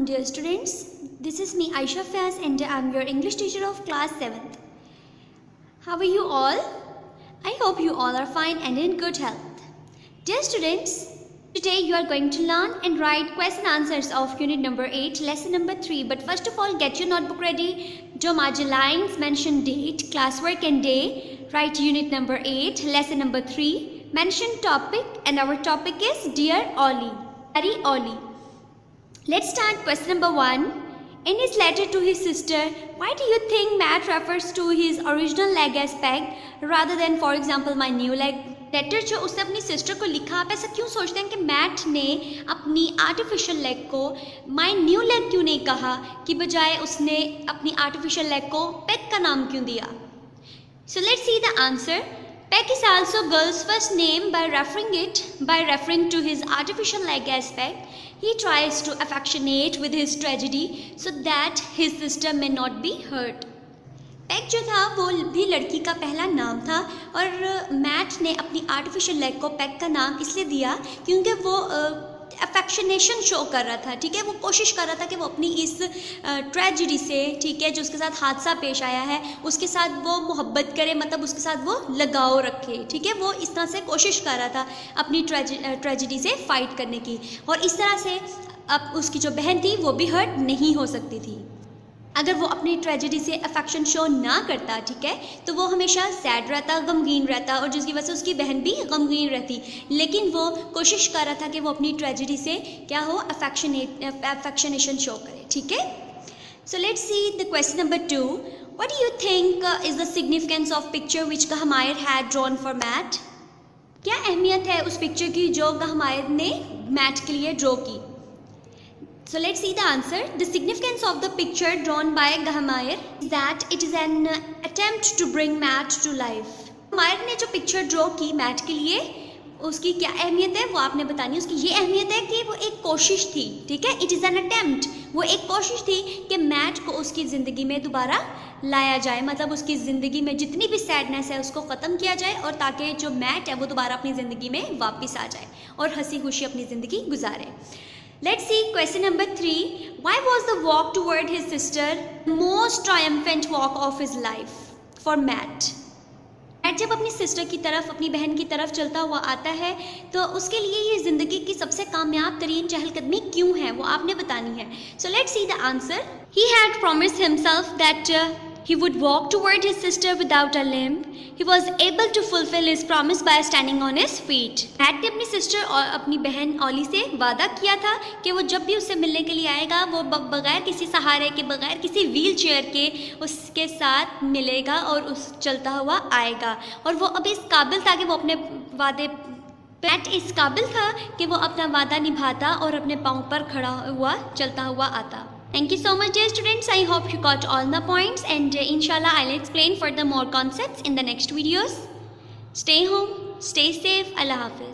Dear students, this is me Aisha Faz and I am your English teacher of class 7th. How are you all? I hope you all are fine and in good health. Dear students, today you are going to learn and write question answers of unit number 8, lesson number 3. But first of all, get your notebook ready. जो margin lines mention date, classwork and day. Write unit number 8, lesson number 3. Mention topic and our topic is Dear Ollie. Dear Ollie. Let's start question number 1. In his letter to his sister, why do you think Matt refers to his original leg as pegged rather than, for example, my new leg? Letter जो उसने अपनी sister को लिखा, आप ऐसा क्यों सोचते हैं कि मैट ने अपनी आर्टिफिशियल लेग को माई न्यू लेग क्यों नहीं कहा कि बजाय उसने अपनी आर्टिफिशियल लेग को पेग का नाम क्यों दिया? सो let's see the answer. Peg is also girl's first name by referring to his artificial leg as Peg. He tries to affectionate with his tragedy so that his sister may not be hurt. Peg जो था वो भी लड़की का पहला नाम था और मैट ने अपनी आर्टिफिशियल लेग को पेग का नाम इसलिए दिया क्योंकि वो अफेक्शनेशन शो कर रहा था. ठीक है, वो कोशिश कर रहा था कि वो अपनी इस ट्रेजिडी से, ठीक है, जो उसके साथ हादसा पेश आया है उसके साथ वो मोहब्बत करे, मतलब उसके साथ वो लगाव रखे. ठीक है, वो इस तरह से कोशिश कर रहा था अपनी ट्रेजिडी से फाइट करने की और इस तरह से अब उसकी जो बहन थी वो भी हर्ट नहीं हो सकती थी. अगर वो अपनी ट्रेजिडी से अफेक्शन शो ना करता, ठीक है, तो वो हमेशा सैड रहता, गमगीन रहता और जिसकी वजह से उसकी बहन भी गमगीन रहती. लेकिन वो कोशिश कर रहा था कि वो अपनी ट्रेजिडी से क्या हो, अफेक्शनेशन शो करे. ठीक है, so let's see the question number 2. What do you think is the significance of picture which गहमायर हैड ड्रॉन फॉर मैट? क्या अहमियत है उस पिक्चर की जो गहमायर ने मैट के लिए ड्रॉ की? So let's see the answer. The significance of the picture drawn by Gahamayer is that it is an attempt to bring Matt to life. गहमायर ने जो पिक्चर ड्रॉ की मैट के लिए, उसकी क्या अहमियत है वो आपने बतानी है. उसकी ये अहमियत है कि वो एक कोशिश थी. ठीक है, इट इज़ एन अटेम्प्ट. वो एक कोशिश थी कि मैट को उसकी ज़िंदगी में दोबारा लाया जाए, मतलब उसकी ज़िंदगी में जितनी भी सैडनेस है उसको ख़त्म किया जाए और ताकि जो मैट है वो दोबारा अपनी ज़िंदगी में वापस आ जाए और हंसी खुशी अपनी ज़िंदगी गुजारे. Let's see question number 3. Why was the walk toward his sister the most triumphant walk of his life for Matt? Matt जब अपनी सिस्टर की तरफ, अपनी बहन की तरफ चलता हुआ आता है तो उसके लिए ये ज़िंदगी की सबसे कामयाब तरीन चहलकदमी क्यों है वो आपने बतानी है. So let's see the answer. He had promised himself that he would walk toward his sister without a limp. He was able to fulfill his promise by standing on his feet. Matt ने अपनी sister और अपनी बहन ऑली से वादा किया था कि वो जब भी उससे मिलने के लिए आएगा वो बगैर किसी सहारे के, बगैर किसी व्हील चेयर के उसके साथ मिलेगा और उस चलता हुआ आएगा. और वो अब इस काबिल था कि वो अपने वादे, मैट इस काबिल था कि वो अपना वादा निभाता और अपने पाँव पर खड़ा हुआ चलता हुआ आता. Thank you so much dear students. I hope you got all the points and inshallah I'll explain further more concepts in the next videos. Stay home, stay safe. Allah Hafiz.